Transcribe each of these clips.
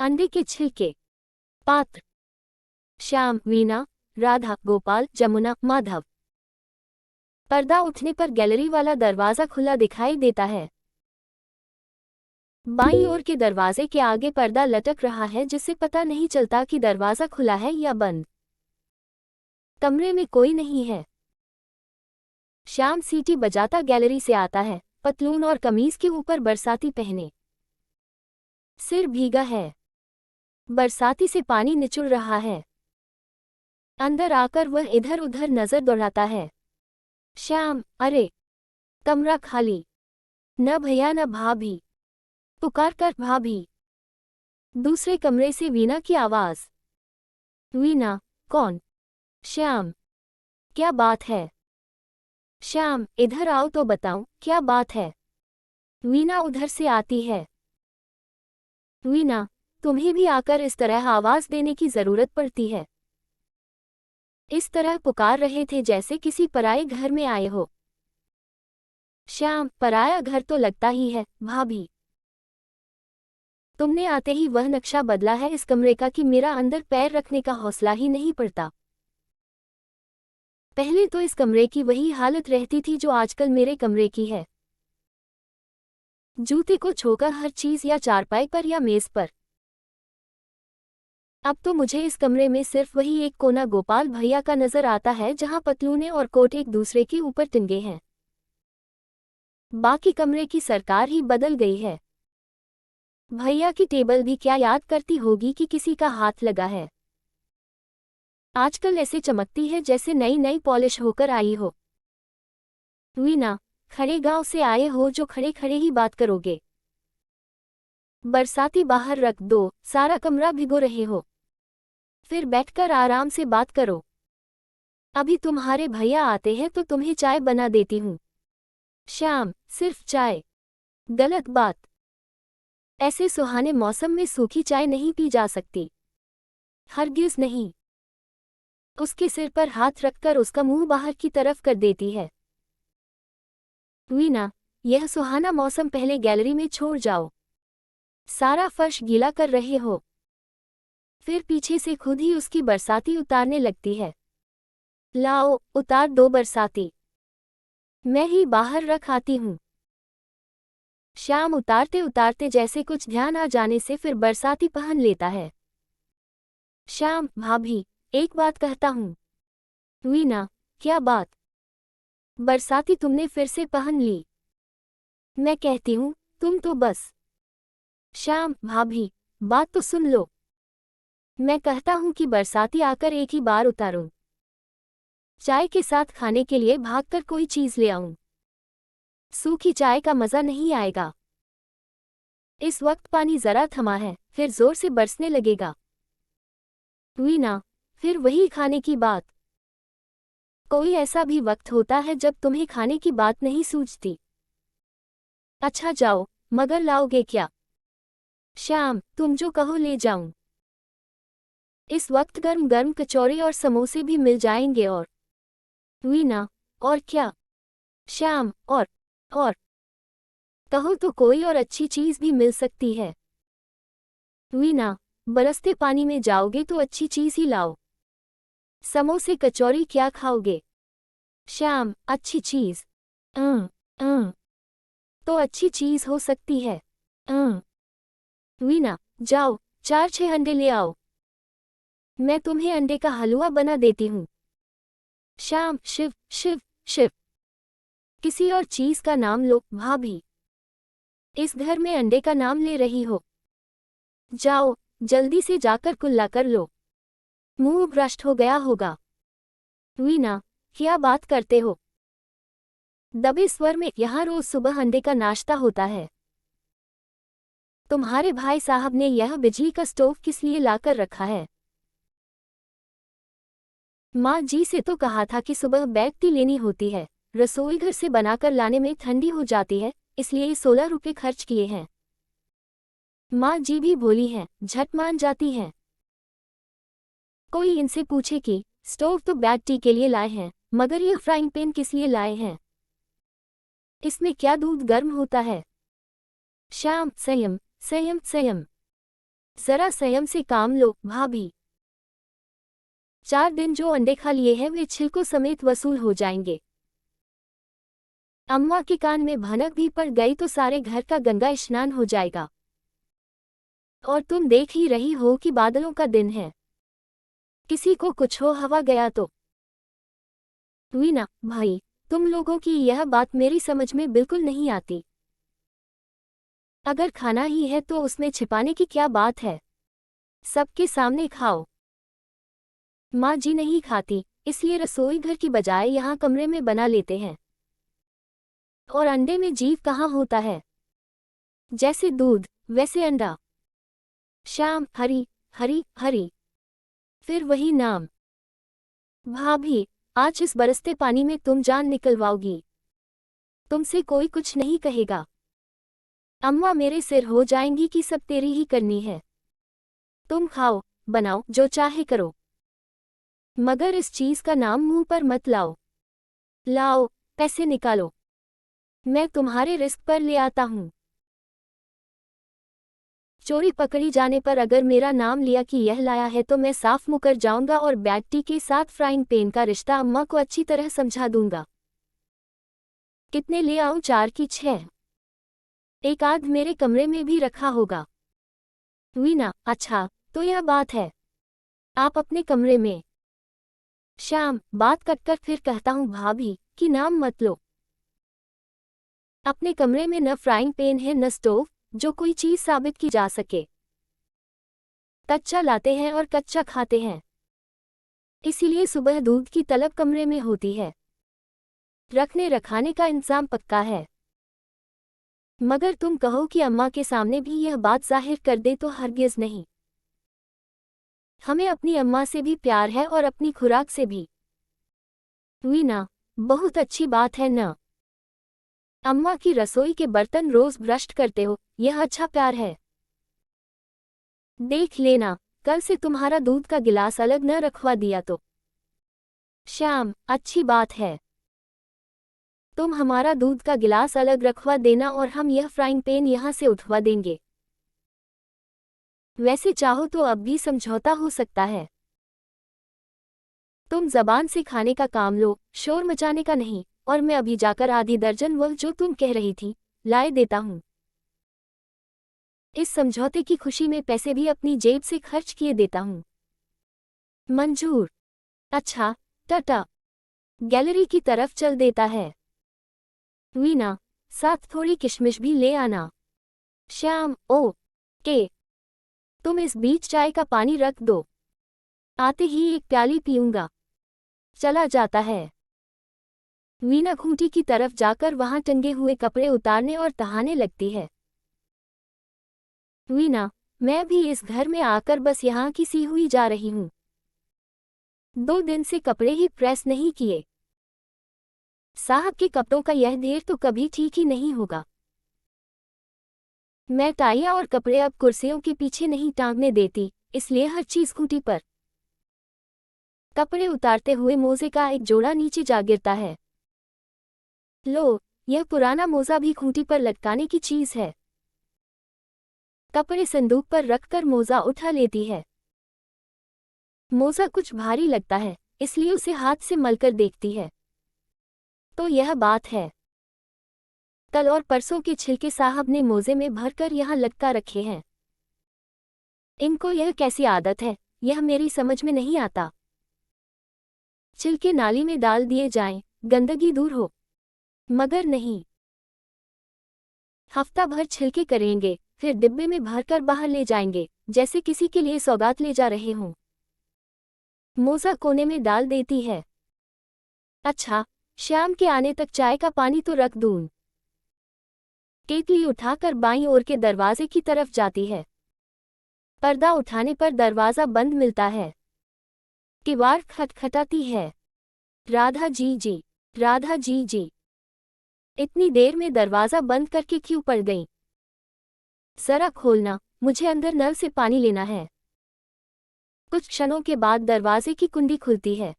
अंडे के छिलके। पात्र: श्याम, वीना, राधा, गोपाल, जमुना, माधव। पर्दा उठने पर गैलरी वाला दरवाजा खुला दिखाई देता है। बाईं ओर के दरवाजे के आगे पर्दा लटक रहा है जिससे पता नहीं चलता कि दरवाजा खुला है या बंद। कमरे में कोई नहीं है। श्याम सीटी बजाता गैलरी से आता है, पतलून और कमीज के ऊपर बरसाती पहने। सिर भीगा है, बरसाती से पानी निचुड़ रहा है। अंदर आकर वह इधर उधर नजर दौड़ाता है। श्याम, अरे! कमरा खाली। न भैया न भाभी। पुकार कर भाभी। दूसरे कमरे से वीना की आवाज। वीना, कौन? श्याम, क्या बात है? श्याम, इधर आओ तो बताऊं क्या बात है। वीना उधर से आती है। वीना, तुम्हें भी आकर इस तरह आवाज देने की जरूरत पड़ती है। इस तरह पुकार रहे थे जैसे किसी पराये घर में आए हो। श्याम, पराया घर तो लगता ही है भाभी। तुमने आते ही वह नक्शा बदला है इस कमरे का कि मेरा अंदर पैर रखने का हौसला ही नहीं पड़ता। पहले तो इस कमरे की वही हालत रहती थी जो आजकल मेरे कमरे की है। जूते को छोकर हर चीज या चारपाई पर या मेज पर। अब तो मुझे इस कमरे में सिर्फ वही एक कोना गोपाल भैया का नजर आता है जहां पतलूने और कोट एक दूसरे के ऊपर टिंगे हैं। बाकी कमरे की सरकार ही बदल गई है। भैया की टेबल भी क्या याद करती होगी कि किसी का हाथ लगा है। आजकल ऐसे चमकती है जैसे नई नई पॉलिश होकर आई हो। वीना, खड़े गांव से आए हो जो खड़े खड़े ही बात करोगे। बरसाती बाहर रख दो, सारा कमरा भिगो रहे हो। फिर बैठकर आराम से बात करो। अभी तुम्हारे भैया आते हैं तो तुम्हें चाय बना देती हूँ। श्याम, सिर्फ चाय? गलत बात। ऐसे सुहाने मौसम में सूखी चाय नहीं पी जा सकती। हरगिज नहीं। उसके सिर पर हाथ रखकर उसका मुंह बाहर की तरफ कर देती है। वीना, यह सुहाना मौसम पहले गैलरी में छोड़ जाओ। सारा फर्श गीला कर रहे हो। फिर पीछे से खुद ही उसकी बरसाती उतारने लगती है। लाओ, उतार दो बरसाती। मैं ही बाहर रख आती हूँ। श्याम उतारते उतारते जैसे कुछ ध्यान आ जाने से फिर बरसाती पहन लेता है। श्याम, भाभी, एक बात कहता हूँ। वीना, क्या बात? बरसाती तुमने फिर से पहन ली। मैं कहती हूँ, तुम तो बस। श्याम, भाभी, बात तो सुन लो। मैं कहता हूँ कि बरसाती आकर एक ही बार उतारूं। चाय के साथ खाने के लिए भागकर कोई चीज ले आऊं। सूखी चाय का मजा नहीं आएगा। इस वक्त पानी जरा थमा है, फिर जोर से बरसने लगेगा। वीना, फिर वही खाने की बात। कोई ऐसा भी वक्त होता है जब तुम्हें खाने की बात नहीं सूझती। अच्छा जाओ, मगर लाओगे क्या? श्याम, तुम जो कहो ले जाऊं। इस वक्त गर्म गर्म कचौरी और समोसे भी मिल जाएंगे। और वीना, और क्या? श्याम, और कहो तो कोई और अच्छी चीज भी मिल सकती है। वीना, बरसते पानी में जाओगे तो अच्छी चीज ही लाओ। समोसे कचौरी क्या खाओगे? श्याम, अच्छी चीज। अं, अं, तो अच्छी चीज हो सकती है। वीना, जाओ, 4-6 अंडे ले आओ। मैं तुम्हें अंडे का हलवा बना देती हूँ। श्याम, शिव शिव शिव। किसी और चीज का नाम लो भाभी। इस घर में अंडे का नाम ले रही हो। जाओ, जल्दी से जाकर कुल्ला कर लो। मुंह भ्रष्ट हो गया होगा। वीना, क्या बात करते हो? दबे स्वर में, यहाँ रोज सुबह अंडे का नाश्ता होता है। तुम्हारे भाई साहब ने यह बिजली का स्टोव किस लिए लाकर रखा है? माँ जी से तो कहा था कि सुबह बैठती लेनी होती है, रसोई घर से बनाकर लाने में ठंडी हो जाती है, इसलिए 16 रुपये खर्च किए हैं। माँ जी भी भोली हैं, झट मान जाती हैं। कोई इनसे पूछे कि स्टोव तो बैटटी के लिए लाए हैं, मगर यह फ्राइंग पैन किस लिए लाए हैं? इसमें क्या दूध गर्म होता है? श्याम, संयम संयम संयम। जरा संयम से काम लो भाभी। 4 दिन जो अंडे खा लिए हैं वे छिलकों समेत वसूल हो जाएंगे। अम्मा के कान में भनक भी पड़ गई तो सारे घर का गंगा स्नान हो जाएगा। और तुम देख ही रही हो कि बादलों का दिन है, किसी को कुछ हो हवा गया तो। वीना भाई, तुम लोगों की यह बात मेरी समझ में बिल्कुल नहीं आती। अगर खाना ही है तो उसमें छिपाने की क्या बात है, सबके सामने खाओ। माँ जी नहीं खाती, इसलिए रसोई घर की बजाय यहाँ कमरे में बना लेते हैं। और अंडे में जीव कहाँ होता है, जैसे दूध वैसे अंडा। श्याम हरी हरी हरी, फिर वही नाम। भाभी, आज इस बरसते पानी में तुम जान निकलवाओगी, तुमसे कोई कुछ नहीं कहेगा। अम्मा मेरे सिर हो जाएंगी कि सब तेरी ही करनी है। तुम खाओ, बनाओ, जो चाहे करो, मगर इस चीज का नाम मुंह पर मत लाओ। लाओ, पैसे निकालो, मैं तुम्हारे रिस्क पर ले आता हूँ। चोरी पकड़ी जाने पर अगर मेरा नाम लिया कि यह लाया है तो मैं साफ मुकर जाऊंगा और बैटटी के साथ फ्राइंग पैन का रिश्ता अम्मा को अच्छी तरह समझा दूंगा। कितने ले आऊं? 4 की 6? एक आध मेरे कमरे में भी रखा होगा। वीना अच्छा, तो यह बात है, आप अपने कमरे में। श्याम बात कटकर फिर कहता हूँ भाभी कि नाम मत लो। अपने कमरे में न फ्राइंग पैन है न स्टोव जो कोई चीज साबित की जा सके। कच्चा लाते हैं और कच्चा खाते हैं, इसीलिए सुबह दूध की तलब कमरे में होती है। रखने रखाने का इंतजाम पक्का है, मगर तुम कहो कि अम्मा के सामने भी यह बात जाहिर कर दे तो हरगिज नहीं। हमें अपनी अम्मा से भी प्यार है और अपनी खुराक से भी। वीना बहुत अच्छी बात है न, अम्मा की रसोई के बर्तन रोज ब्रश करते हो, यह अच्छा प्यार है। देख लेना, कल से तुम्हारा दूध का गिलास अलग न रखवा दिया तो। श्याम अच्छी बात है, तुम हमारा दूध का गिलास अलग रखवा देना और हम यह फ्राइंग पैन यहाँ से उठवा देंगे। वैसे चाहो तो अब भी समझौता हो सकता है। तुम जबान से खाने का काम लो, शोर मचाने का नहीं, और मैं अभी जाकर आधी दर्जन वह जो तुम कह रही थी लाए देता हूँ। इस समझौते की खुशी में पैसे भी अपनी जेब से खर्च किए देता हूँ। मंजूर। अच्छा, टाटा। गैलरी की तरफ चल देता है। वीना साथ थोड़ी किशमिश भी ले आना। श्याम ओ के, तुम इस बीच चाय का पानी रख दो, आते ही एक प्याली पीऊंगा। चला जाता है। वीना खूंटी की तरफ जाकर वहां टंगे हुए कपड़े उतारने और तहाने लगती है। वीना मैं भी इस घर में आकर बस यहाँ की सी हुई जा रही हूँ। 2 दिन से कपड़े ही प्रेस नहीं किए। साहब के कपड़ों का यह ढेर तो कभी ठीक ही नहीं होगा। मैं टाइयाँ और कपड़े अब कुर्सियों के पीछे नहीं टांगने देती, इसलिए हर चीज खूंटी पर। कपड़े उतारते हुए मोजे का एक जोड़ा नीचे जा गिरता है। लो, यह पुराना मोजा भी खूंटी पर लटकाने की चीज है। कपड़े संदूक पर रखकर मोजा उठा लेती है। मोजा कुछ भारी लगता है, इसलिए उसे हाथ से मलकर देखती है। तो यह बात है, कल और परसों के छिलके साहब ने मोजे में भरकर यहाँ लटका रखे हैं। इनको यह कैसी आदत है, यह मेरी समझ में नहीं आता। छिलके नाली में डाल दिए जाएं, गंदगी दूर हो, मगर नहीं। हफ्ता भर छिलके करेंगे, फिर डिब्बे में भरकर बाहर ले जाएंगे, जैसे किसी के लिए सौगात ले जा रहे हों। मोजा कोने में डाल देती है। अच्छा, शाम के आने तक चाय का पानी तो रख दूं। केतली उठाकर बाईं ओर के दरवाजे की तरफ जाती है। पर्दा उठाने पर दरवाजा बंद मिलता है। किवाड़ खटखटाती है। राधा जी जी, राधा जी जी। इतनी देर में दरवाजा बंद करके क्यों पड़ गई? जरा खोलना, मुझे अंदर नल से पानी लेना है। कुछ क्षणों के बाद दरवाजे की कुंडी खुलती है।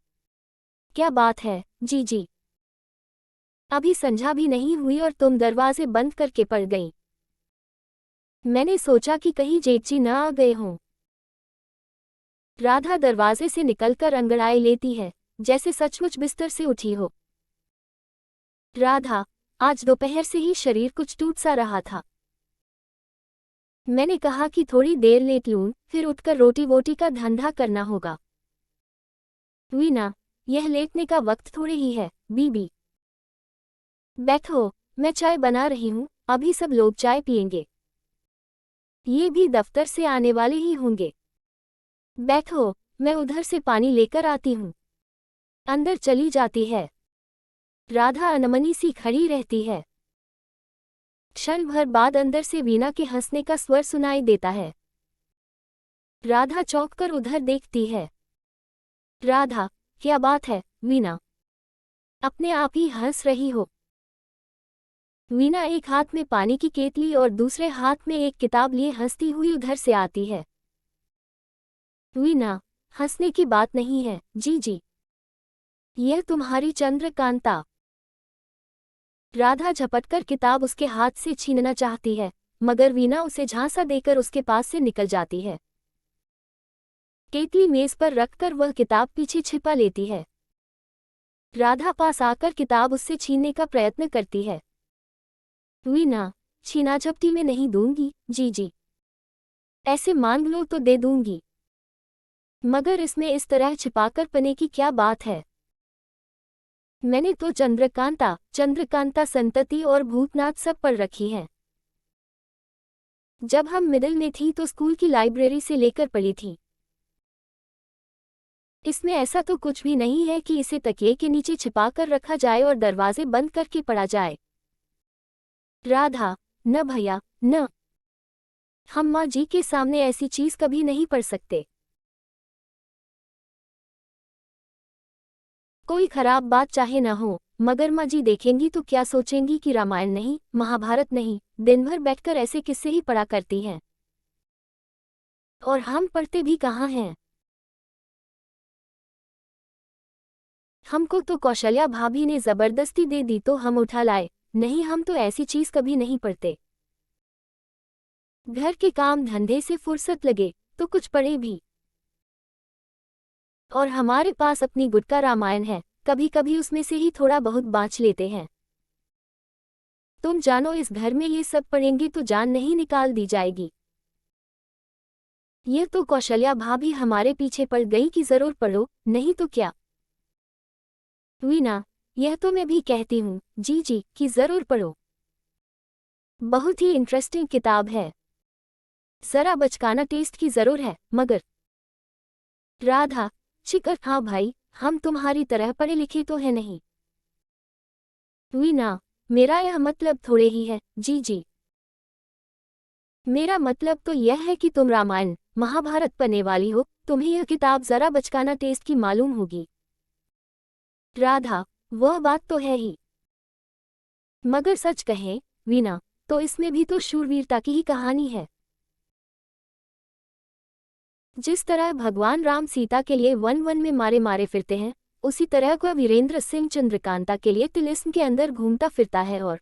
क्या बात है जी जी? अभी संझा भी नहीं हुई और तुम दरवाजे बंद करके पड़ गई। मैंने सोचा कि कहीं जेठजी न आ गए हों। राधा दरवाजे से निकलकर अंगड़ाई लेती है, जैसे सचमुच बिस्तर से उठी हो। राधा, आज दोपहर से ही शरीर कुछ टूट सा रहा था। मैंने कहा कि थोड़ी देर लेट लूं, फिर उठकर रोटी वोटी का धंधा करना होगा। वीना, यह लेटने का वक्त थोड़े ही है, बीबी। बैठो, मैं चाय बना रही हूं, अभी सब लोग चाय पिएंगे। ये भी दफ्तर से आने वाले ही होंगे। बैठो, मैं उधर से पानी लेकर आती हूं। अंदर चली जाती है। राधा अनमनी सी खड़ी रहती है। क्षण भर बाद अंदर से वीना के हंसने का स्वर सुनाई देता है। राधा चौंककर उधर देखती है। राधा, क्या बात है, वीना? अपने आप ही हंस रही हो। वीना एक हाथ में पानी की केतली और दूसरे हाथ में एक किताब लिए हंसती हुई उधर से आती है। वीना, हंसने की बात नहीं है, जी जी। यह तुम्हारी चंद्रकांता। राधा झपटकर किताब उसके हाथ से छीनना चाहती है, मगर वीना उसे झांसा देकर उसके पास से निकल जाती है। केतली मेज पर रखकर वह किताब पीछे छिपा लेती है। राधा पास आकर किताब उससे छीनने का प्रयत्न करती है। वीना, छीना झपटी में नहीं दूंगी, जी जी। ऐसे मांग लो तो दे दूंगी, मगर इसमें इस तरह छिपाकर पने की क्या बात है? मैंने तो चंद्रकांता संतति और भूतनाथ सब पढ़ रखी है। जब हम मिडिल में थी तो स्कूल की लाइब्रेरी से लेकर पढ़ी थी। इसमें ऐसा तो कुछ भी नहीं है कि इसे तकिए के नीचे छिपाकर रखा जाए और दरवाजे बंद करके पढ़ा जाए। राधा, न भैया, न। हम माँ जी के सामने ऐसी चीज कभी नहीं पढ़ सकते। कोई खराब बात चाहे न हो, मगर माँ जी देखेंगी तो क्या सोचेंगी कि रामायण नहीं, महाभारत नहीं, दिन भर बैठकर ऐसे किस्से ही पढ़ा करती हैं। और हम पढ़ते भी कहाँ हैं? हमको तो कौशल्या भाभी ने जबरदस्ती दे दी तो हम उठा लाए, नहीं हम तो ऐसी चीज कभी नहीं पढ़ते। घर के काम धंधे से फुर्सत लगे तो कुछ पढ़े भी। और हमारे पास अपनी गुटका रामायण है, कभी कभी उसमें से ही थोड़ा बहुत बाँच लेते हैं। तुम जानो इस घर में ये सब पढ़ेंगे तो जान नहीं निकाल दी जाएगी। ये तो कौशल्या भाभी हमारे पीछे पड़ गई कि जरूर पढ़ो, नहीं तो क्या। वीना, यह तो मैं भी कहती हूँ, जी जी, कि जरूर पढ़ो। बहुत ही इंटरेस्टिंग किताब है। जरा बचकाना टेस्ट की जरूर है, मगर। राधा, चिकर, हाँ भाई, हम तुम्हारी तरह पढ़े लिखे तो है नहीं। वीना, मेरा यह मतलब थोड़े ही है, जी जी। मेरा मतलब तो यह है कि तुम रामायण महाभारत पढ़ने वाली हो, तुम्हें यह किताब जरा बचकाना टेस्ट की मालूम होगी। राधा, वह बात तो है ही। मगर सच कहें, वीना, तो इसमें भी तो शूरवीरता की ही कहानी है। जिस तरह भगवान राम सीता के लिए वन वन में मारे मारे फिरते हैं, उसी तरह का वीरेंद्र सिंह चंद्रकांता के लिए तिलिस्म के अंदर घूमता फिरता है। और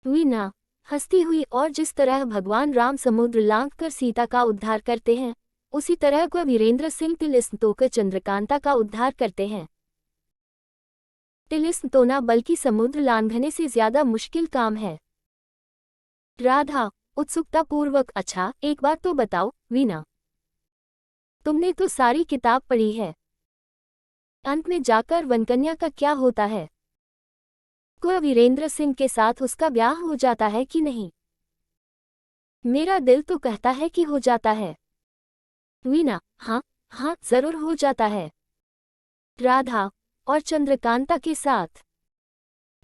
वीना, हंसती हुई, और जिस तरह भगवान राम समुद्र लांघ कर सीता का उद्धार करते हैं, उसी तरह का वीरेंद्र सिंह तिलिस्म तोकर चंद्रकांता का उद्धार करते हैं। तिलिस्म तोना बल्कि समुद्र लांघने से ज्यादा मुश्किल काम है। राधा, उत्सुकतापूर्वक, अच्छा एक बात तो बताओ, वीना, तुमने तो सारी किताब पढ़ी है। अंत में जाकर वनकन्या का क्या होता है? क्या वीरेंद्र सिंह के साथ उसका ब्याह हो जाता है कि नहीं? मेरा दिल तो कहता है कि हो जाता है। वीना, हाँ हाँ, जरूर हो जाता है। राधा, और चंद्रकांता के साथ?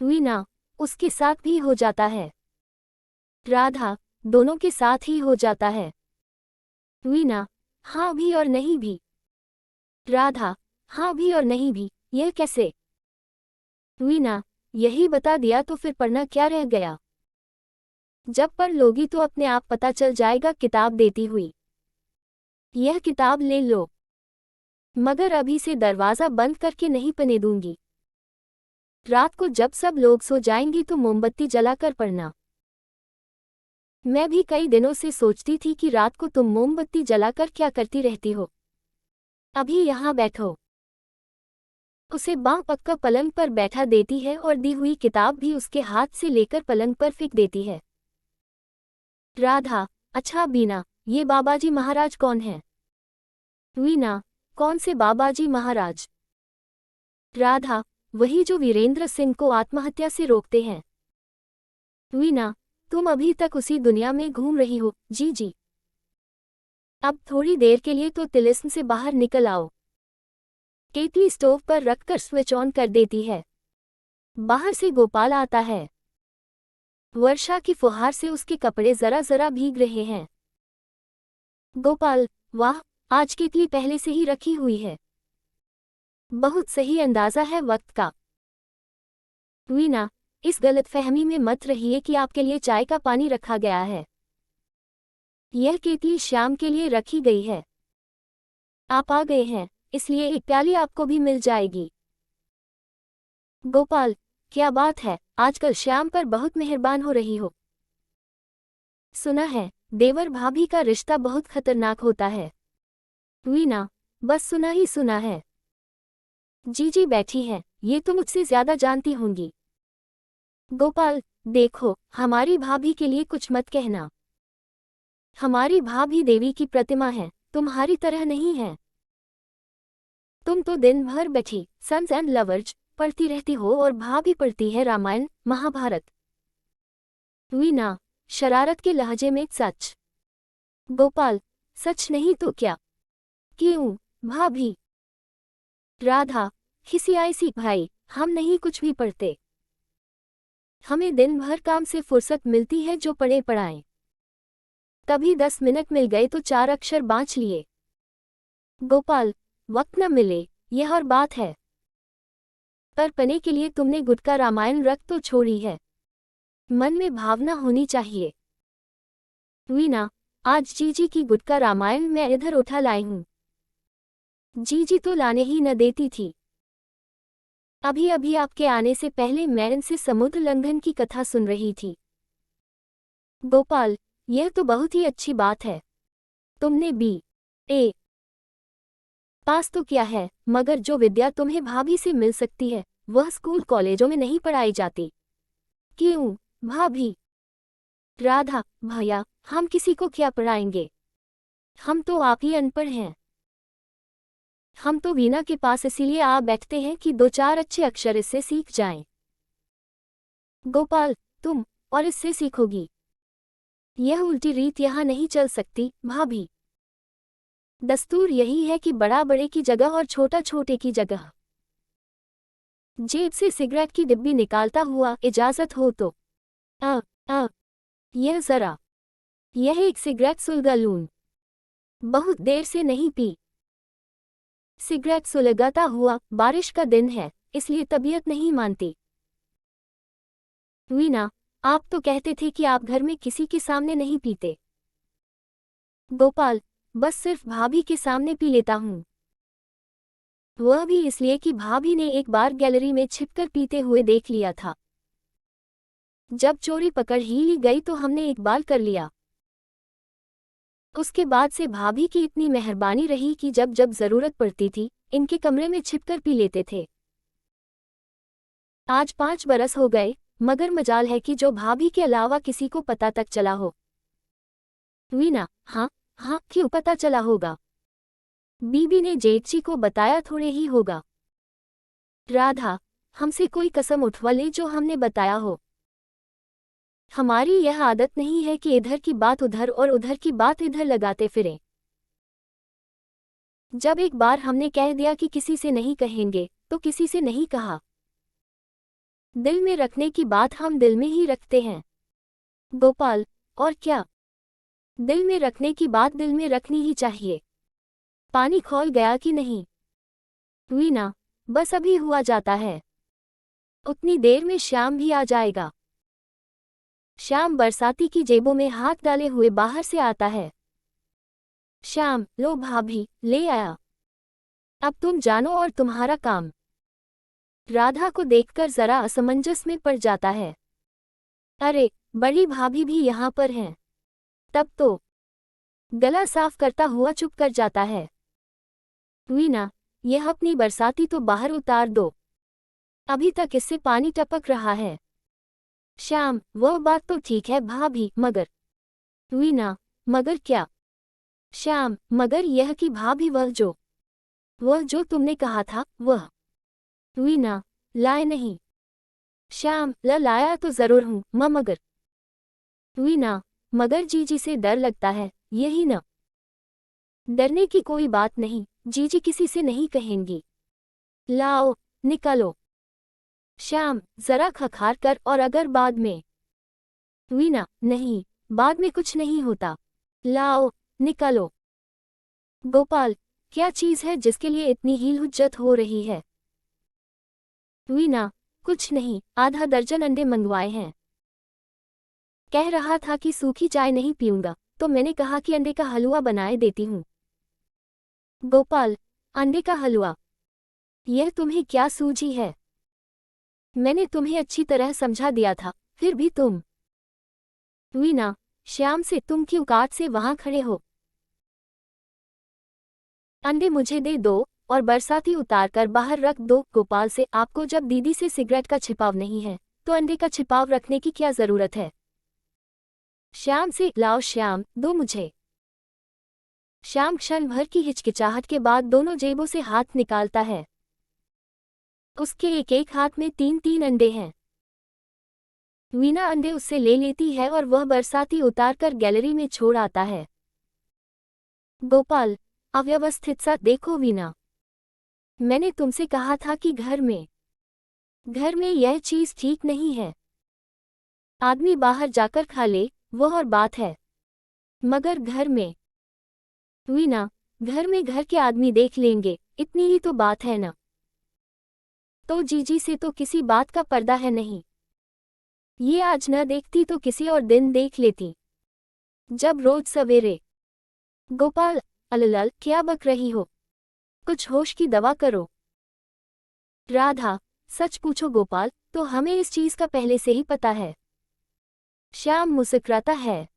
वीना, उसके साथ भी हो जाता है। राधा, दोनों के साथ ही हो जाता है। वीना, हाँ भी और नहीं भी। राधा, हाँ भी और नहीं भी, यह कैसे? वीना, यही बता दिया तो फिर पढ़ना क्या रह गया। जब पढ़ लोगी तो अपने आप पता चल जाएगा। किताब देती हुई, यह किताब ले लो, मगर अभी से दरवाज़ा बंद करके नहीं पढ़ने दूंगी। रात को जब सब लोग सो जाएंगी तो मोमबत्ती जलाकर पढ़ना। मैं भी कई दिनों से सोचती थी कि रात को तुम मोमबत्ती जलाकर क्या करती रहती हो। अभी यहाँ बैठो। उसे बांह पक्का पलंग पर बैठा देती है और दी हुई किताब भी उसके हाथ से लेकर पलंग पर फेंक देती है। राधा, अच्छा बीना, ये बाबाजी महाराज कौन है? वीना, कौन से बाबाजी महाराज? राधा, वही जो वीरेंद्र सिंह को आत्महत्या से रोकते हैं। वीना, तुम अभी तक उसी दुनिया में घूम रही हो। जी जी। अब थोड़ी देर के लिए तो तिलिस्म से बाहर निकल आओ। केतली स्टोव पर रखकर स्विच ऑन कर देती है। बाहर से गोपाल आता है। वर्षा की फुहार से उसके कपड़े जरा जरा भीग रहे हैं। गोपाल, वाह, आज केतली पहले से ही रखी हुई है। बहुत सही अंदाजा है वक्त का। वीना, इस गलतफहमी में मत रहिए कि आपके लिए चाय का पानी रखा गया है। यह केतली श्याम के लिए रखी गई है। आप आ गए हैं, इसलिए एक प्याली आपको भी मिल जाएगी। गोपाल, क्या बात है, आजकल श्याम पर बहुत मेहरबान हो रही हो। सुना है, देवर भाभी का रिश्ता बहुत खतरनाक होता है। वीना, बस सुना ही सुना है। जीजी बैठी है, ये तो मुझसे ज्यादा जानती होंगी। गोपाल, देखो, हमारी भाभी के लिए कुछ मत कहना। हमारी भाभी देवी की प्रतिमा है, तुम्हारी तरह नहीं है। तुम तो दिन भर बैठी सन्स एंड लवर्स पढ़ती रहती हो और भाभी पढ़ती है रामायण महाभारत। वीना, शरारत के लहजे में सच। गोपाल, सच नहीं तो क्या? क्यों भाभी? राधा, खिसियाई सी भाई, हम नहीं कुछ भी पढ़ते। हमें दिन भर काम से फुर्सत मिलती है जो पढ़े पढ़ाएं। कभी 10 मिनट मिल गए तो 4 अक्षर बाँच लिए। गोपाल, वक्त न मिले, यह और बात है। पर पने के लिए तुमने गुटका रामायण रख तो छोड़ी है। मन में भावना होनी चाहिए। वीना, आज जीजी की गुटका रामायण मैं इधर उठा लाई हूँ। जीजी तो लाने ही न देती थी। अभी अभी आपके आने से पहले मैं इनसे समुद्र लंघन की कथा सुन रही थी। गोपाल, यह तो बहुत ही अच्छी बात है। तुमने B.A. पास तो किया है, मगर जो विद्या तुम्हें भाभी से मिल सकती है वह स्कूल कॉलेजों में नहीं पढ़ाई जाती। क्यों भाभी? राधा, भैया, हम किसी को क्या पढ़ाएंगे? हम तो आप ही अनपढ़ हैं। हम तो वीना के पास इसीलिए आ बैठते हैं कि 2-4 अच्छे अक्षर इससे सीख जाएं। गोपाल, तुम और इससे सीखोगी? यह उल्टी रीत यहाँ नहीं चल सकती भाभी। दस्तूर यही है कि बड़ा बड़े की जगह और छोटा छोटे की जगह। जेब से सिगरेट की डिब्बी निकालता हुआ, इजाजत हो तो। यह जरा। यह एक सिगरेट सुलगा लूं। बहुत देर से नहीं पी। सिगरेट सुलगाता हुआ, बारिश का दिन है इसलिए तबीयत नहीं मानती। वीना, आप तो कहते थे कि आप घर में किसी के सामने नहीं पीते। गोपाल, बस सिर्फ भाभी के सामने पी लेता हूँ। वह भी इसलिए कि भाभी ने एक बार गैलरी में छिपकर पीते हुए देख लिया था। जब चोरी पकड़ ही ली गई तो हमने इकबाल कर लिया। उसके बाद से भाभी की इतनी मेहरबानी रही कि जब जब जरूरत पड़ती थी इनके कमरे में छिपकर पी लेते थे। आज 5 बरस हो गए, मगर मजाल है कि जो भाभी के अलावा किसी को पता तक चला हो। वीना, हाँ, क्यों पता चला होगा? बीबी ने जेठजी को बताया थोड़े ही होगा। राधा, हमसे कोई कसम उठवा ले जो हमने बताया हो। हमारी यह आदत नहीं है कि इधर की बात उधर और उधर की बात इधर लगाते फिरें। जब एक बार हमने कह दिया कि किसी से नहीं कहेंगे तो किसी से नहीं कहा। दिल में रखने की बात हम दिल में ही रखते हैं। गोपाल, और क्या? दिल में रखने की बात दिल में रखनी ही चाहिए। पानी खौल गया कि नहीं? वीना, बस अभी हुआ जाता है। उतनी देर में श्याम भी आ जाएगा। श्याम बरसाती की जेबों में हाथ डाले हुए बाहर से आता है। श्याम, लो भाभी, ले आया। अब तुम जानो और तुम्हारा काम। राधा को देखकर जरा असमंजस में पड़ जाता है। अरे, बड़ी भाभी भी यहाँ पर हैं। तब तो गला साफ करता हुआ चुप कर जाता है। वीना, यह अपनी बरसाती तो बाहर उतार दो, अभी तक इससे पानी टपक रहा है। श्याम, वह बात तो ठीक है भाभी, मगर। वीना, मगर क्या? श्याम, मगर यह कि भाभी वह जो तुमने कहा था वह। वीना, लाए नहीं। श्याम, लाया तो जरूर हूँ मगर। वीना, मगर जीजी से डर लगता है, यही न? डरने की कोई बात नहीं, जीजी किसी से नहीं कहेंगी। लाओ, निकालो। श्याम, जरा खखार कर, और अगर बाद में। वीना, नहीं, बाद में कुछ नहीं होता। लाओ, निकालो। गोपाल, क्या चीज है जिसके लिए इतनी हील हुज्जत हो रही है? वीना, कुछ नहीं, आधा दर्जन अंडे मंगवाए हैं। कह रहा था कि सूखी चाय नहीं पीऊंगा, तो मैंने कहा कि अंडे का हलवा बनाए देती हूँ। गोपाल, अंडे का हलवा? यह तुम्हें क्या सूझी है? मैंने तुम्हें अच्छी तरह समझा दिया था, फिर भी तुम। वीना, श्याम से तुम क्यों काट से वहां खड़े हो? अंडे मुझे दे दो, और बरसाती उतार कर बाहर रख दो। गोपाल से, आपको जब दीदी से सिगरेट का छिपाव नहीं है, तो अंडे का छिपाव रखने की क्या जरूरत है? श्याम से, लाओ श्याम, दो मुझे। श्याम क्षण भर की हिचकिचाहट के बाद दोनों जेबों से हाथ निकालता है। उसके एक एक हाथ में 3-3 अंडे हैं। वीना अंडे उससे ले लेती है और वह बरसाती उतार कर गैलरी में छोड़ आता है। गोपाल, अव्यवस्थित सा देखो वीना, मैंने तुमसे कहा था कि घर में यह चीज ठीक नहीं है। आदमी बाहर जाकर खा ले, वह और बात है, मगर घर में। वीना, घर में घर के आदमी देख लेंगे, इतनी ही तो बात है न? तो जीजी से तो किसी बात का पर्दा है नहीं। ये आज न देखती तो किसी और दिन देख लेती, जब रोज सवेरे। गोपाल, अलल, क्या बक रही हो? कुछ होश की दवा करो। राधा, सच पूछो गोपाल, तो हमें इस चीज का पहले से ही पता है। श्याम मुस्कुराता है।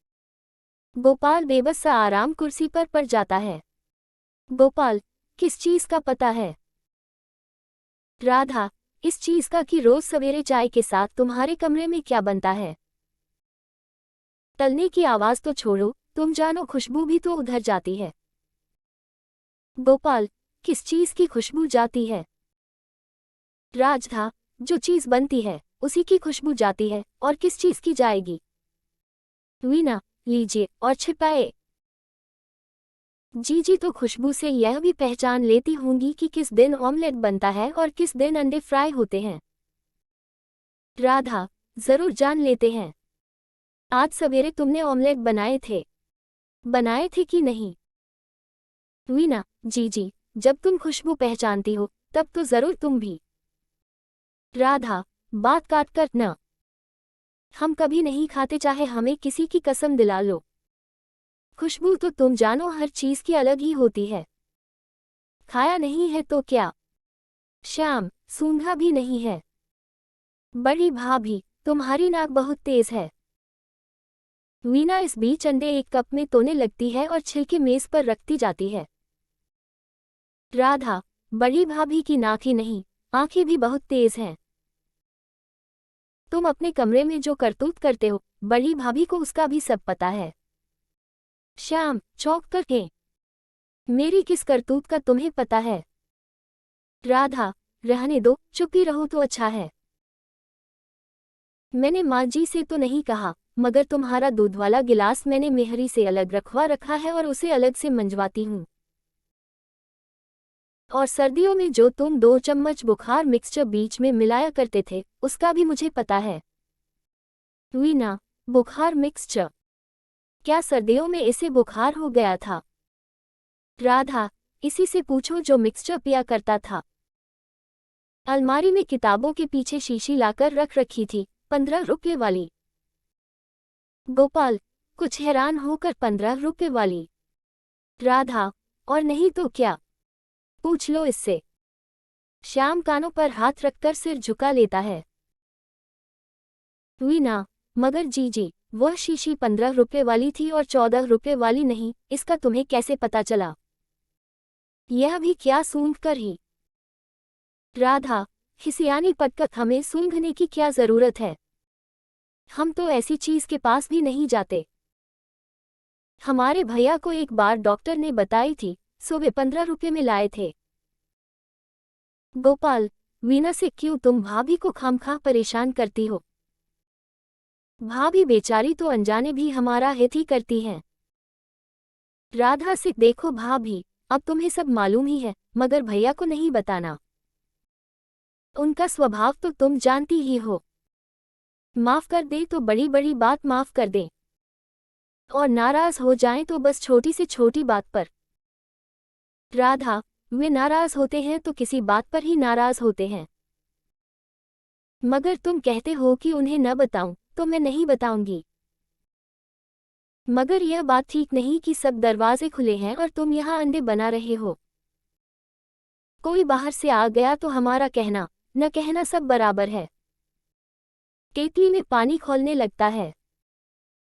गोपाल बेबस सा आराम कुर्सी पर पड़ जाता है। गोपाल, किस चीज का पता है? राधा, इस चीज का कि रोज सवेरे चाय के साथ तुम्हारे कमरे में क्या बनता है। तलने की आवाज तो छोड़ो, तुम जानो खुशबू भी तो उधर जाती है। गोपाल, किस चीज की खुशबू जाती है? राधा, जो चीज बनती है उसी की खुशबू जाती है, और किस चीज की जाएगी? वीना, लीजिए और छिपाए। जीजी तो खुशबू से यह भी पहचान लेती होंगी कि किस दिन ऑमलेट बनता है और किस दिन अंडे फ्राई होते हैं। राधा, जरूर जान लेते हैं। आज सवेरे तुमने ऑमलेट बनाए थे कि नहीं? वीना, जीजी, जब तुम खुशबू पहचानती हो, तब तो जरूर तुम भी। राधा, बात काट कर न। हम कभी नहीं खाते, चाहे हमें किसी की कसम दिला लो। खुशबू तो तुम जानो हर चीज की अलग ही होती है। खाया नहीं है तो क्या? श्याम, सूंघा भी नहीं है। बड़ी भाभी, तुम्हारी नाक बहुत तेज है। वीना इस बीच अंडे एक कप में तोड़ने लगती है और छिलके मेज पर रखती जाती है। राधा, बड़ी भाभी की नाक ही नहीं, आंखें भी बहुत तेज हैं। तुम अपने कमरे में जो करतूत करते हो, बड़ी भाभी को उसका भी सब पता है। श्याम, चौंक कर के, मेरी किस करतूत का तुम्हें पता है? राधा, रहने दो, चुप ही रहो तो अच्छा है। मैंने माँ जी से तो नहीं कहा, मगर तुम्हारा दूध वाला गिलास मैंने मेहरी से अलग रखा है और उसे अलग से मंजवाती हूँ। और सर्दियों में जो तुम 2 चम्मच बुखार मिक्सचर बीच में मिलाया करते थे, उसका भी मुझे पता है। वीना, बुखार मिक्सचर? क्या सर्दियों में इसे बुखार हो गया था? राधा, इसी से पूछो जो मिक्सचर पिया करता था। अलमारी में किताबों के पीछे शीशी लाकर रख रखी थी, 15 रुपये वाली। गोपाल, कुछ हैरान होकर 15 रुपये वाली? राधा, और नहीं तो क्या, पूछ लो इससे। श्याम कानों पर हाथ रखकर सिर झुका लेता है। वीना, मगर जीजी, वह शीशी 15 रुपए वाली थी और 14 रुपए वाली नहीं, इसका तुम्हें कैसे पता चला? यह भी क्या सूंघ कर ही? राधा, खिसियानी पटकक, हमें सूंघने की क्या जरूरत है? हम तो ऐसी चीज के पास भी नहीं जाते। हमारे भैया को एक बार डॉक्टर ने बताई थी, सो वे 15 रुपए में लाए थे। गोपाल, वीना से क्यों तुम भाभी को खामखा परेशान करती हो? भाभी बेचारी तो अनजाने भी हमारा हित ही करती हैं। राधा से, देखो भाभी, अब तुम्हें सब मालूम ही है, मगर भैया को नहीं बताना। उनका स्वभाव तो तुम जानती ही हो। माफ कर दे तो बड़ी बड़ी बात माफ कर दे, और नाराज हो जाएं तो बस छोटी से छोटी बात पर। राधा, वे नाराज होते हैं तो किसी बात पर ही नाराज होते हैं। मगर तुम कहते हो कि उन्हें न बताऊं, तो मैं नहीं बताऊंगी। मगर यह बात ठीक नहीं कि सब दरवाजे खुले हैं और तुम यहाँ अंडे बना रहे हो। कोई बाहर से आ गया तो हमारा कहना न कहना सब बराबर है। केतली में पानी खौलने लगता है।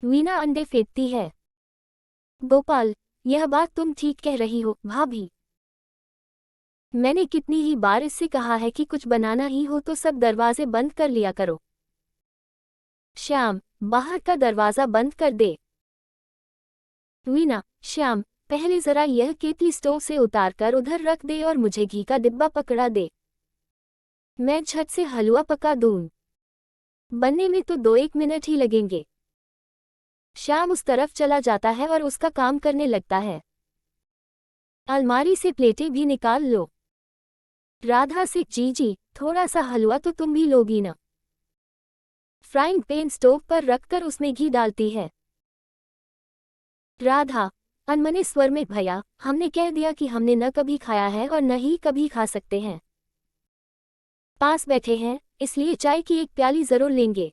वीना अंडे फेंकती है। गोपाल, यह बात तुम ठीक कह रही हो भाभी। मैंने कितनी ही बार इससे कहा है कि कुछ बनाना ही हो तो सब दरवाजे बंद कर लिया करो। श्याम, बाहर का दरवाजा बंद कर दे। वीना, श्याम, पहले जरा यह केतली स्टोव से उतारकर उधर रख दे और मुझे घी का डिब्बा पकड़ा दे। मैं झट से हलवा पका दूं। बनने में तो 2-1 मिनट ही लगेंगे। श्याम उस तरफ चला जाता है और उसका काम करने लगता है। अलमारी से प्लेटें भी निकाल लो। राधा से, जी, थोड़ा सा हलवा तो तुम भी लोगी ना। फ्राइंग पैन स्टोव पर रखकर उसमें घी डालती है। राधा, अनमने स्वर में, भैया, हमने कह दिया कि हमने न कभी खाया है और न ही कभी खा सकते हैं। पास बैठे हैं, इसलिए चाय की एक प्याली जरूर लेंगे।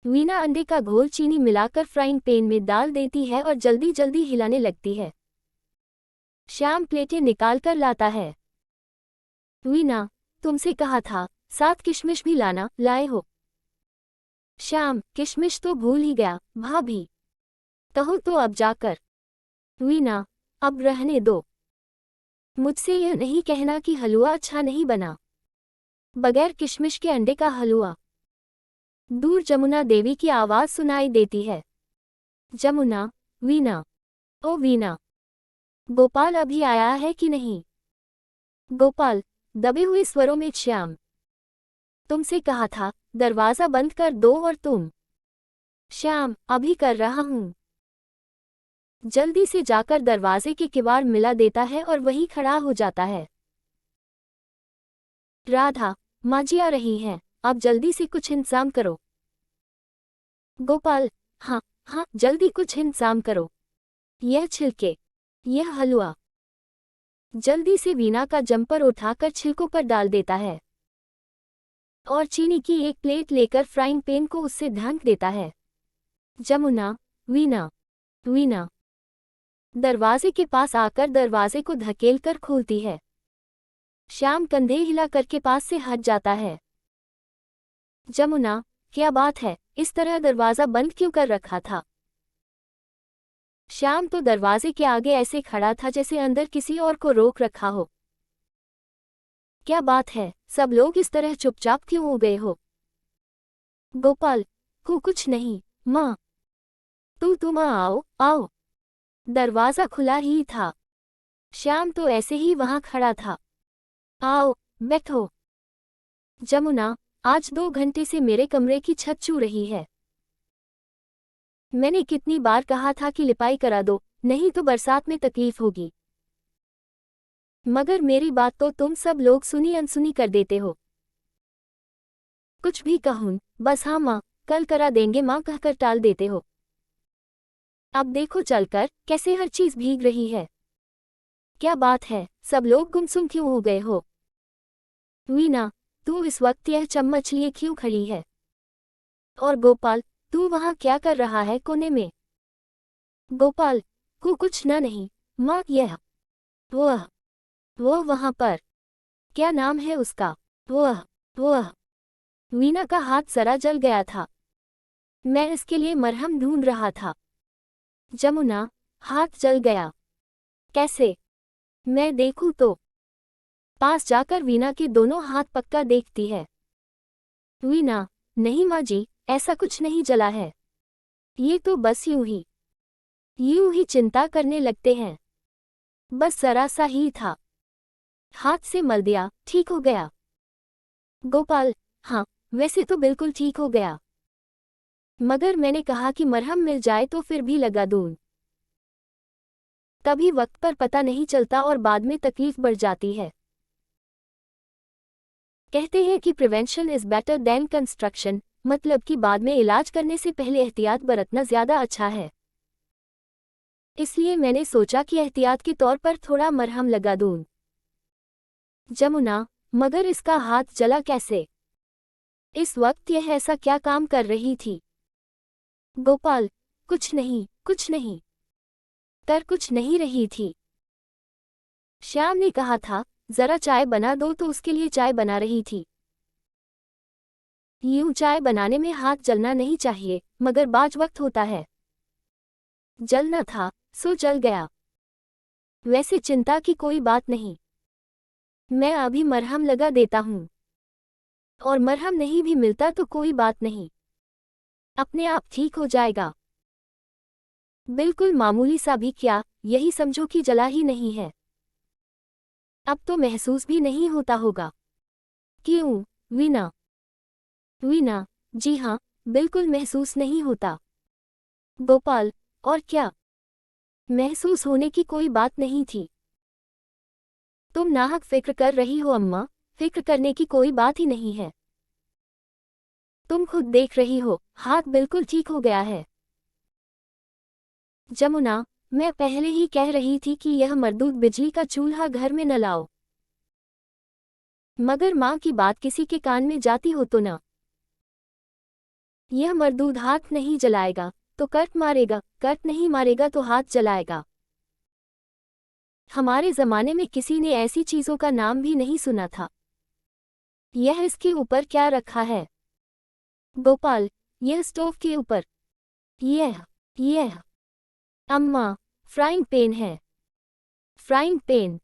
वीना अंडे का घोल चीनी मिलाकर फ्राइंग पैन में डाल देती है और जल्दी जल्दी हिलाने लगती है। श्याम प्लेटें निकालकर लाता है। वीना, तुमसे कहा था, 7 किशमिश भी लाना, लाए हो? श्याम, किशमिश तो भूल ही गया भाभी। कहो तो अब जाकर। वीना, अब रहने दो। मुझसे यह नहीं कहना कि हलवा अच्छा नहीं बना। बगैर किशमिश के अंडे का हलवा। दूर जमुना देवी की आवाज सुनाई देती है। जमुना, वीना, ओ वीना, गोपाल अभी आया है कि नहीं? गोपाल, दबे हुए स्वरों में श्याम, तुमसे कहा था, दरवाजा बंद कर दो और तुम। श्याम, अभी कर रहा हूं। जल्दी से जाकर दरवाजे के किवाड़ मिला देता है और वहीं खड़ा हो जाता है। राधा, माँ जी आ रही हैं, अब जल्दी से कुछ इंतजाम करो। गोपाल, हाँ हाँ, जल्दी कुछ इंतजाम करो। यह छिलके, यह हलवा। जल्दी से वीना का जंपर उठाकर छिलकों पर डाल देता है और चीनी की एक प्लेट लेकर फ्राइंग पैन को उससे ढक देता है। जमुना, वीना, वीना दरवाजे के पास आकर दरवाजे को धकेलकर खोलती है। श्याम कंधे हिला करके पास से हट जाता है। जमुना, क्या बात है, इस तरह दरवाजा बंद क्यों कर रखा था? श्याम तो दरवाजे के आगे ऐसे खड़ा था जैसे अंदर किसी और को रोक रखा हो। क्या बात है, सब लोग इस तरह चुपचाप क्यों हो गए हो? गोपाल, कुछ नहीं, माँ। तुम आओ, आओ। दरवाजा खुला ही था। श्याम तो ऐसे ही वहां खड़ा था। आओ, बैठो। जमुना, आज 2 घंटे से मेरे कमरे की छत छू रही है। मैंने कितनी बार कहा था कि लिपाई करा दो, नहीं तो बरसात में तकलीफ होगी। मगर मेरी बात तो तुम सब लोग सुनी अनसुनी कर देते हो। कुछ भी कहूं, बस हाँ माँ, कल करा देंगे माँ कहकर टाल देते हो। अब देखो चलकर कैसे हर चीज भीग रही है। क्या बात है, सब लोग गुमसुम क्यों हो गए हो? वीना, तू इस वक्त यह चम्मच लिए क्यों खड़ी है? और गोपाल, तू वहां क्या कर रहा है कोने में? गोपाल, कुछ न नहीं, माँ, यह वो वहां पर। क्या नाम है उसका? वह। वीना का हाथ जरा जल गया था। मैं इसके लिए मरहम ढूंढ रहा था। जमुना, हाथ जल गया। कैसे? मैं देखूं तो। पास जाकर वीना के दोनों हाथ पक्का देखती है। वीना, नहीं माँ जी, ऐसा कुछ नहीं जला है। ये तो बस यूं ही चिंता करने लगते हैं। बस जरा सा ही था। हाथ से मल दिया, ठीक हो गया। गोपाल, हाँ, वैसे तो बिल्कुल ठीक हो गया। मगर मैंने कहा कि मरहम मिल जाए तो फिर भी लगा दूं। कभी वक्त पर पता नहीं चलता और बाद में तकलीफ बढ़ जाती है। कहते हैं कि prevention is better than construction, मतलब कि बाद में इलाज करने से पहले एहतियात बरतना ज्यादा अच्छा है। इसलिए मैंने सोचा कि एहतियात के तौर पर थोड़ा मरहम लगा दूं। जमुना, मगर इसका हाथ जला कैसे? इस वक्त यह ऐसा क्या काम कर रही थी? गोपाल, कुछ नहीं, कुछ नहीं। कर कुछ नहीं रही थी। श्याम ने कहा था, जरा चाय बना दो, तो उसके लिए चाय बना रही थी। यूं चाय बनाने में हाथ जलना नहीं चाहिए, मगर बाज वक्त होता है। जलना था, सो जल गया। वैसे चिंता की कोई बात नहीं। मैं अभी मरहम लगा देता हूं। और मरहम नहीं भी मिलता तो कोई बात नहीं, अपने आप ठीक हो जाएगा। बिल्कुल मामूली सा भी क्या, यही समझो कि जला ही नहीं है। अब तो महसूस भी नहीं होता होगा। क्यों, वीना? वीना, जी हाँ, बिल्कुल महसूस नहीं होता। गोपाल, और क्या? महसूस होने की कोई बात नहीं थी। तुम नाहक फिक्र कर रही हो अम्मा, फिक्र करने की कोई बात ही नहीं है। तुम खुद देख रही हो, हाथ बिल्कुल ठीक हो गया है। जमुना, मैं पहले ही कह रही थी कि यह मरदूद बिजली का चूल्हा घर में न लाओ। मगर माँ की बात किसी के कान में जाती हो तो न। यह मरदूद हाथ नहीं जलाएगा तो कर्ट मारेगा, कर्ट नहीं मारेगा तो हाथ जलाएगा। हमारे जमाने में किसी ने ऐसी चीजों का नाम भी नहीं सुना था। यह इसके ऊपर क्या रखा है? गोपाल, यह स्टोव के ऊपर। यह अम्मा, फ्राइंग पैन है। फ्राइंग पैन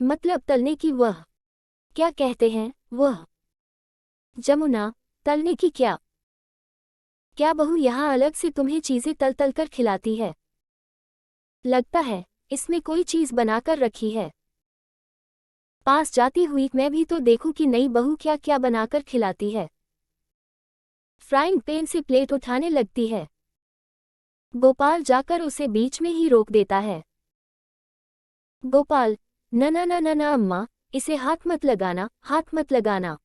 मतलब तलने की वह, क्या कहते हैं वह? जमुना, तलने की क्या? क्या बहू यहाँ अलग से तुम्हें चीजें तल तल कर खिलाती है? लगता है इसमें कोई चीज बनाकर रखी है। पास जाती हुई मैं भी तो देखूं कि नई बहू क्या क्या बनाकर खिलाती है। फ्राइंग पैन से प्लेट उठाने लगती है। गोपाल जाकर उसे बीच में ही रोक देता है। गोपाल, न न न न न अम्मा, इसे हाथ मत लगाना, हाथ मत लगाना।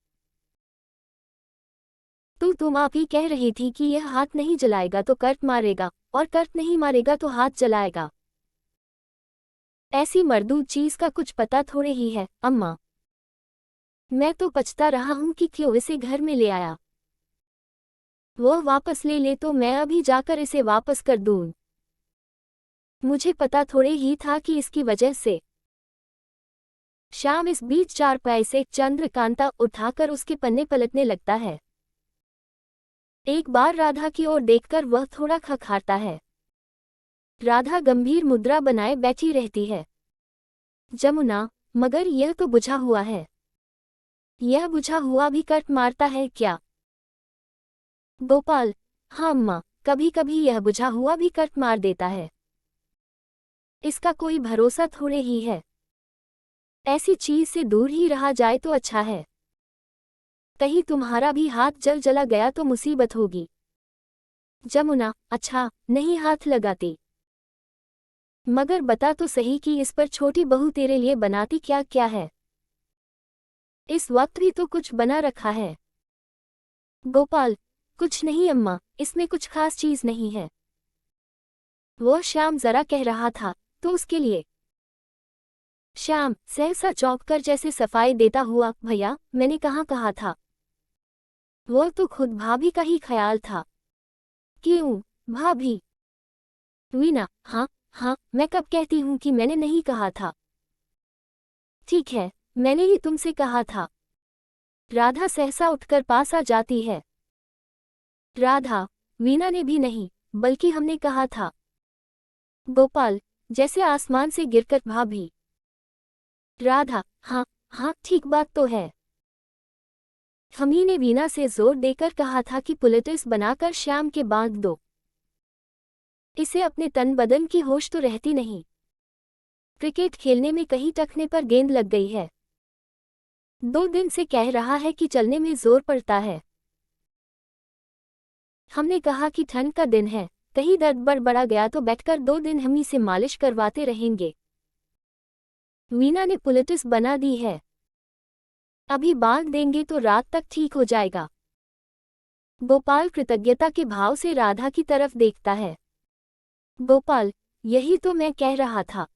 तुम आप ही कह रही थी कि यह हाथ नहीं जलाएगा तो कर्ट मारेगा, और कर्ट नहीं मारेगा तो हाथ जलाएगा। ऐसी मरदूद चीज का कुछ पता थोड़े ही है अम्मा। मैं तो पछता रहा हूं कि क्यों इसे घर में ले आया। वह वापस ले ले तो मैं अभी जाकर इसे वापस कर दूं। मुझे पता थोड़े ही था कि इसकी वजह से। श्याम इस बीच चारपाई से चंद्रकांता उठाकर उसके पन्ने पलटने लगता है। एक बार राधा की ओर देखकर वह थोड़ा खखारता है। राधा गंभीर मुद्रा बनाए बैठी रहती है। जमुना, मगर यह तो बुझा हुआ है। यह बुझा हुआ भी कट मारता है क्या? गोपाल, हाँ अम्मा, कभी कभी यह बुझा हुआ भी कट मार देता है। इसका कोई भरोसा थोड़े ही है। ऐसी चीज से दूर ही रहा जाए तो अच्छा है। कहीं तुम्हारा भी हाथ जल जला गया तो मुसीबत होगी। जमुना, अच्छा, नहीं हाथ लगाती। मगर बता तो सही कि इस पर छोटी बहू तेरे लिए बनाती क्या क्या है? इस वक्त भी तो कुछ बना रखा है। गोपाल, कुछ नहीं अम्मा, इसमें कुछ खास चीज नहीं है। वो श्याम जरा कह रहा था तो उसके लिए। श्याम सहसा चौंककर जैसे सफाई देता हुआ, भैया मैंने कहाँ कहा था? वो तो खुद भाभी का ही ख्याल था। क्यों, भाभी? वीना, हाँ हाँ, मैं कब कहती हूँ कि मैंने नहीं कहा था। ठीक है, मैंने ही तुमसे कहा था। राधा सहसा उठकर पास आ जाती है। राधा, वीना ने भी नहीं, बल्कि हमने कहा था। गोपाल, जैसे आसमान से गिरकर भाभी। राधा, हाँ हाँ ठीक बात तो है। हमी ने वीना से जोर देकर कहा था कि पुलिटिस बनाकर श्याम के बांध दो। इसे अपने तन बदन की होश तो रहती नहीं। क्रिकेट खेलने में कहीं टखने पर गेंद लग गई है। 2 दिन से कह रहा है कि चलने में जोर पड़ता है। हमने कहा कि ठंड का दिन है, कहीं दर्द बढ़ गया तो बैठकर 2 दिन हमी से मालिश करवाते रहेंगे। वीना ने पुलिटिस बना दी है। अभी बांध देंगे तो रात तक ठीक हो जाएगा। गोपाल कृतज्ञता के भाव से राधा की तरफ देखता है। गोपाल, यही तो मैं कह रहा था।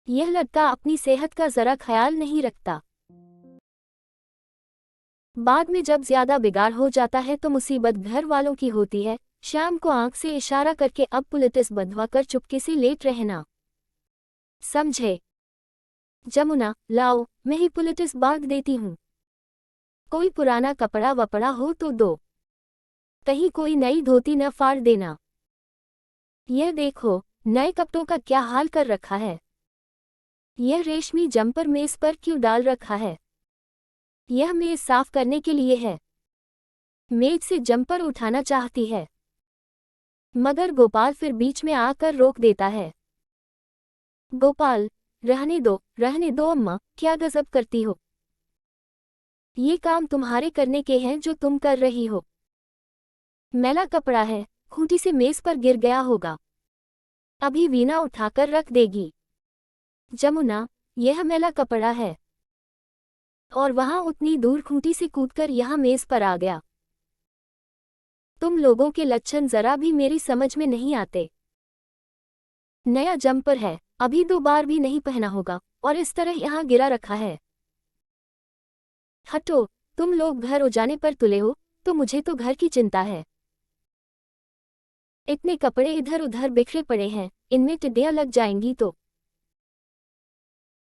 यह लड़का अपनी सेहत का जरा ख्याल नहीं रखता। बाद में जब ज्यादा बिगाड़ हो जाता है तो मुसीबत घर वालों की होती है। श्याम को आंख से इशारा करके अब पुलिटिस बंधवा कर चुपके से लेट रहना। समझे? जमुना, लाओ, मैं ही पुलिटिस बांध देती हूँ। कोई पुराना कपड़ा वपड़ा हो तो दो। कहीं कोई नई धोती न फाड़ देना। यह देखो, नए कपड़ों का क्या हाल कर रखा है। यह रेशमी जम्पर मेज पर क्यों डाल रखा है? यह मेज साफ करने के लिए है। मेज से जम्पर उठाना चाहती है, मगर गोपाल फिर बीच में आकर रोक देता है। गोपाल, रहने दो अम्मा, क्या गजब करती हो। ये काम तुम्हारे करने के हैं जो तुम कर रही हो। मैला कपड़ा है, खूंटी से मेज पर गिर गया होगा। अभी वीना उठाकर रख देगी। जमुना, यह मैला कपड़ा है। और वहां उतनी दूर खूंटी से कूदकर यहां मेज पर आ गया। तुम लोगों के लक्षण जरा भी मेरी समझ में नहीं आते। नया जम्पर है, अभी 2 बार भी नहीं पहना होगा, और इस तरह यहां गिरा रखा है। हटो, तुम लोग घर उजाने पर तुले हो, तो मुझे तो घर की चिंता है। इतने कपड़े इधर उधर बिखरे पड़े हैं, इनमें टिड्डियां लग जाएंगी तो।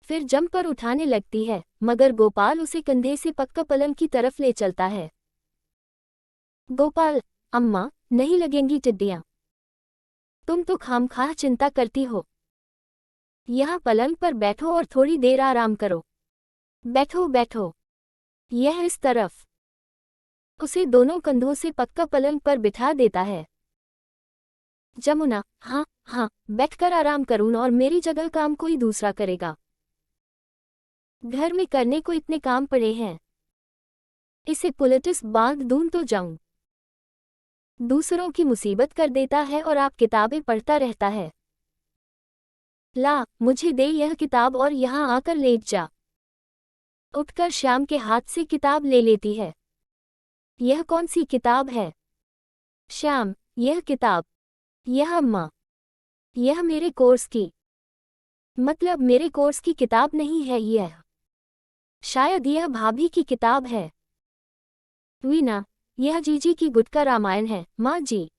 फिर जम्पर उठाने लगती है, मगर गोपाल उसे कंधे से पक्का पलंग की तरफ ले चलता है। गोपाल, अम्मा, नहीं लगेंगी टिड्डियां। तुम तो खामखाह चिंता करती हो। यहाँ पलंग पर बैठो और थोड़ी देर आराम करो। बैठो बैठो। यह इस तरफ। उसे दोनों कंधों से पक्का पलंग पर बिठा देता है। जमुना, हाँ हाँ, बैठकर आराम करूँ और मेरी जगह काम कोई दूसरा करेगा। घर में करने को इतने काम पड़े हैं। इसे पुलिटिस बांध दूं तो जाऊं। दूसरों की मुसीबत कर देता है और आप किताबें पढ़ता रहता है। ला, मुझे दे यह किताब और यहाँ आकर लेट जा। उठकर श्याम के हाथ से किताब ले लेती है। यह कौन सी किताब है? श्याम, यह किताब। यह अम्मा। यह मेरे कोर्स की। मतलब मेरे कोर्स की किताब नहीं है यह। शायद यह भाभी की किताब है। वीना, यह जीजी की गुटका रामायण है, माँ जी।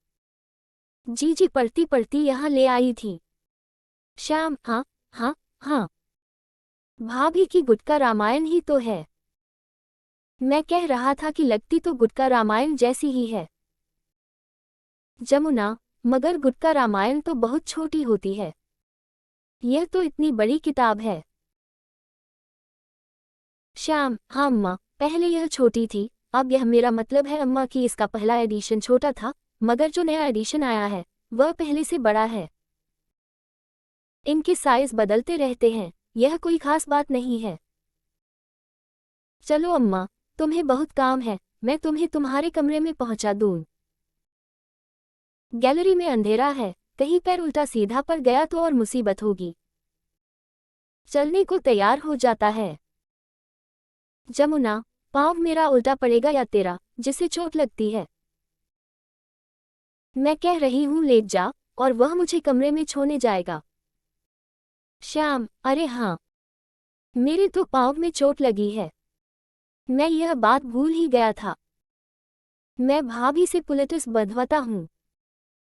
जीजी पढ़ती पढ़ती यहाँ ले आई थी। श्याम, हाँ हाँ हाँ, भाभी की गुटका रामायण ही तो है। मैं कह रहा था कि लगती तो गुटका रामायण जैसी ही है। जमुना, मगर गुटका रामायण तो बहुत छोटी होती है। यह तो इतनी बड़ी किताब है। श्याम, हाँ अम्मा, पहले यह छोटी थी, अब यह मेरा मतलब है अम्मा कि इसका पहला एडिशन छोटा था, मगर जो नया एडिशन आया है वह पहले से बड़ा है। इनके साइज बदलते रहते हैं, यह कोई खास बात नहीं है। चलो अम्मा, तुम्हें बहुत काम है, मैं तुम्हें तुम्हारे कमरे में पहुंचा दूं। गैलरी में अंधेरा है, कहीं पैर उल्टा सीधा पड़ गया तो और मुसीबत होगी। चलने को तैयार हो जाता है। जमुना, पाँव मेरा उल्टा पड़ेगा या तेरा, जिसे चोट लगती है। मैं कह रही हूँ लेट जा, और वह मुझे कमरे में छोड़ने जाएगा। श्याम, अरे हाँ, मेरे तो पाँव में चोट लगी है। मैं यह बात भूल ही गया था। मैं भाभी से पुलिटिस बंधवाता हूँ।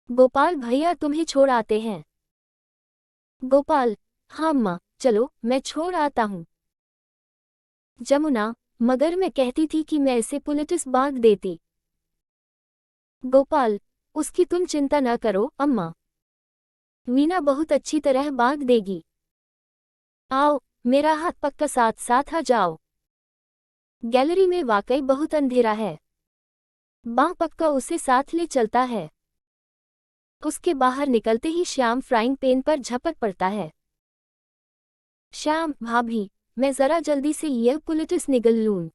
गोपाल भैया तुम्हें छोड़ आते हैं। गोपाल, हाँ अम्मा, चलो मैं छोड़ आता हूँ। जमुना, मगर मैं कहती थी कि मैं इसे पुलिटिस बांध देती। गोपाल, उसकी तुम चिंता न करो अम्मा। वीना बहुत अच्छी तरह बांध देगी। आओ, मेरा हाथ पक्का, साथ साथ आ जाओ। गैलरी में वाकई बहुत अंधेरा है। बाँ पक्का उसे साथ ले चलता है। उसके बाहर निकलते ही श्याम फ्राइंग पैन पर झपट पड़ता है। श्याम, भाभी, मैं जरा जल्दी से यह पुलिटिस निगल लूं।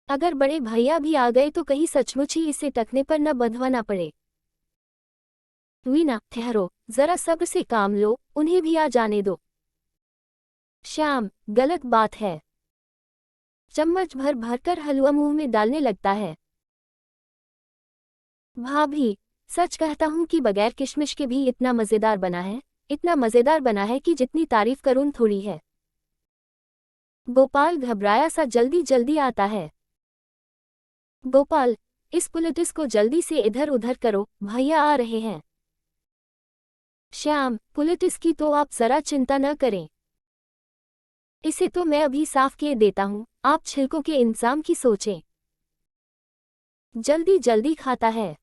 अगर बड़े भैया भी आ गए तो कहीं सचमुच ही इसे टकने पर न बंधवाना पड़े। वीना, ठहरो, जरा सब्र से काम लो, उन्हें भी आ जाने दो। श्याम, गलत बात है। चम्मच भर भरकर हलवा मुंह में डालने लगता है। भाभी, सच कहता हूं कि बगैर किशमिश के भी इतना मजेदार बना है, इतना मजेदार बना है कि जितनी तारीफ करूं थोड़ी है। गोपाल घबराया सा जल्दी जल्दी आता है। गोपाल, इस पुलिटिस को जल्दी से इधर उधर करो, भैया आ रहे हैं। श्याम, पुलिटिस की तो आप जरा चिंता न करें, इसे तो मैं अभी साफ किए देता हूं, आप छिलकों के इंतजाम की सोचें। जल्दी जल्दी खाता है।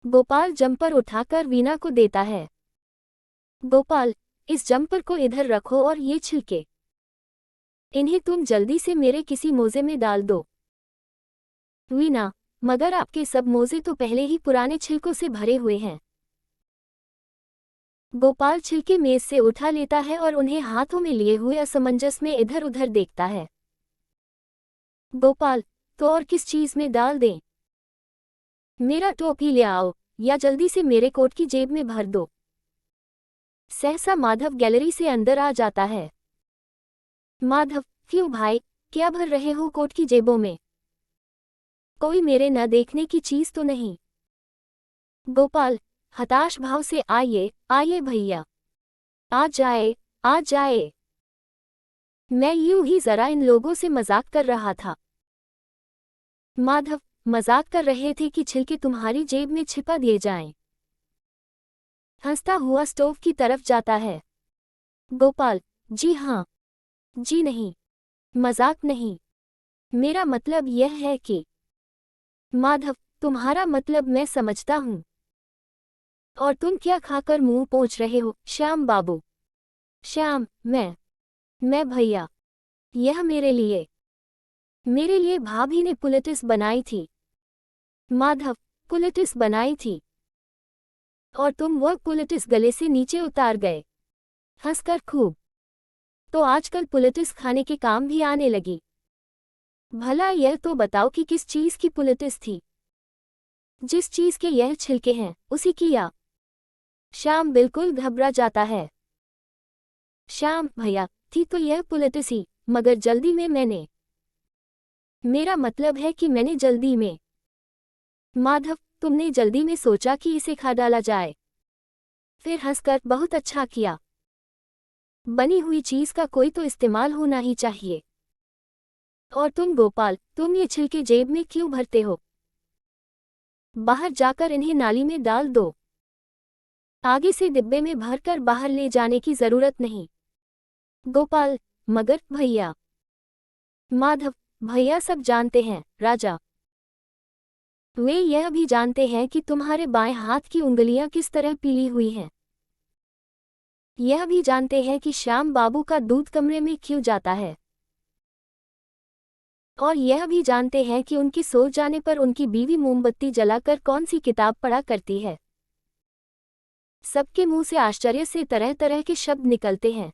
गोपाल जंपर उठाकर वीना को देता है। गोपाल, इस जंपर को इधर रखो और ये छिलके, इन्हें तुम जल्दी से मेरे किसी मोजे में डाल दो। वीना, मगर आपके सब मोजे तो पहले ही पुराने छिलकों से भरे हुए हैं। गोपाल छिलके मेज से उठा लेता है और उन्हें हाथों में लिए हुए असमंजस में इधर उधर देखता है। गोपाल, तो और किस चीज में डाल दें? मेरा टोपी ले आओ, या जल्दी से मेरे कोट की जेब में भर दो। सहसा माधव गैलरी से अंदर आ जाता है। माधव, क्यों भाई, क्या भर रहे हो कोट की जेबों में? कोई मेरे न देखने की चीज तो नहीं? गोपाल, हताश भाव से, आइए आइए भैया, आ जाए आ जाए, मैं यूं ही जरा इन लोगों से मजाक कर रहा था। माधव, मजाक कर रहे थे कि छिलके तुम्हारी जेब में छिपा दिए जाएं। हंसता हुआ स्टोव की तरफ जाता है। गोपाल, जी हाँ, जी नहीं, मजाक नहीं, मेरा मतलब यह है कि। माधव, तुम्हारा मतलब मैं समझता हूँ। और तुम क्या खाकर मुंह पोंछ रहे हो, श्याम बाबू? श्याम, मैं भैया, यह मेरे लिए भाभी ने पुलिटिस बनाई थी। माधव, पुलिटिस बनाई थी? और तुम वह पुलिटिस गले से नीचे उतार गए, हंसकर खूब। तो आजकल पुलिटिस खाने के काम भी आने लगी। भला यह तो बताओ कि किस चीज की पुलिटिस थी? जिस चीज के यह छिलके हैं, उसी की या? श्याम बिल्कुल घबरा जाता है। श्याम, भैया, थी तो यह पुलिटिस ही, मगर जल्दी में मैंने। मेरा मतलब है कि मैंने जल्दी में। माधव, तुमने जल्दी में सोचा कि इसे खा डाला जाए, फिर हंसकर, बहुत अच्छा किया। बनी हुई चीज का कोई तो इस्तेमाल होना ही चाहिए। और तुम गोपाल, तुम ये छिलके जेब में क्यों भरते हो? बाहर जाकर इन्हें नाली में डाल दो। आगे से डिब्बे में भरकर बाहर ले जाने की जरूरत नहीं। गोपाल, मगर भैया। माधव, भैया सब जानते हैं राजा। वे यह भी जानते हैं कि तुम्हारे बाएं हाथ की उंगलियां किस तरह पीली हुई हैं। यह भी जानते हैं कि श्याम बाबू का दूध कमरे में क्यों जाता है। और यह भी जानते हैं कि उनकी सो जाने पर उनकी बीवी मोमबत्ती जलाकर कौन सी किताब पढ़ा करती है। सबके मुंह से आश्चर्य से तरह तरह के शब्द निकलते हैं।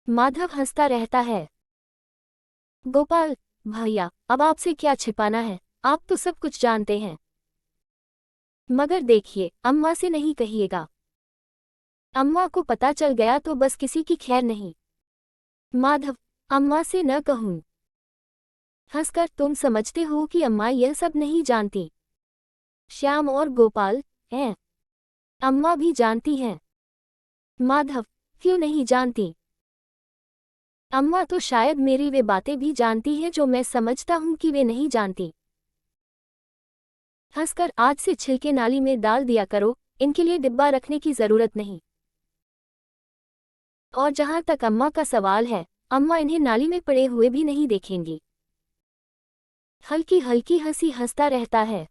माधव हंसता रहता है। गोपाल, भैया, अब आपसे क्या छिपाना है, आप तो सब कुछ जानते हैं। मगर देखिए, अम्मा से नहीं कहिएगा। अम्मा को पता चल गया तो बस किसी की खैर नहीं। माधव, अम्मा से न कहूं। हंसकर, तुम समझते हो कि अम्मा यह सब नहीं जानती? श्याम और गोपाल, हैं? अम्मा भी जानती हैं। माधव, क्यों नहीं जानती? अम्मा तो शायद मेरी वे बातें भी जानती हैं जो मैं समझता हूं कि वे नहीं जानती। हंसकर, आज से छिलके नाली में डाल दिया करो, इनके लिए डिब्बा रखने की जरूरत नहीं। और जहां तक अम्मा का सवाल है, अम्मा इन्हें नाली में पड़े हुए भी नहीं देखेंगी। हल्की हल्की हंसी हंसता रहता है।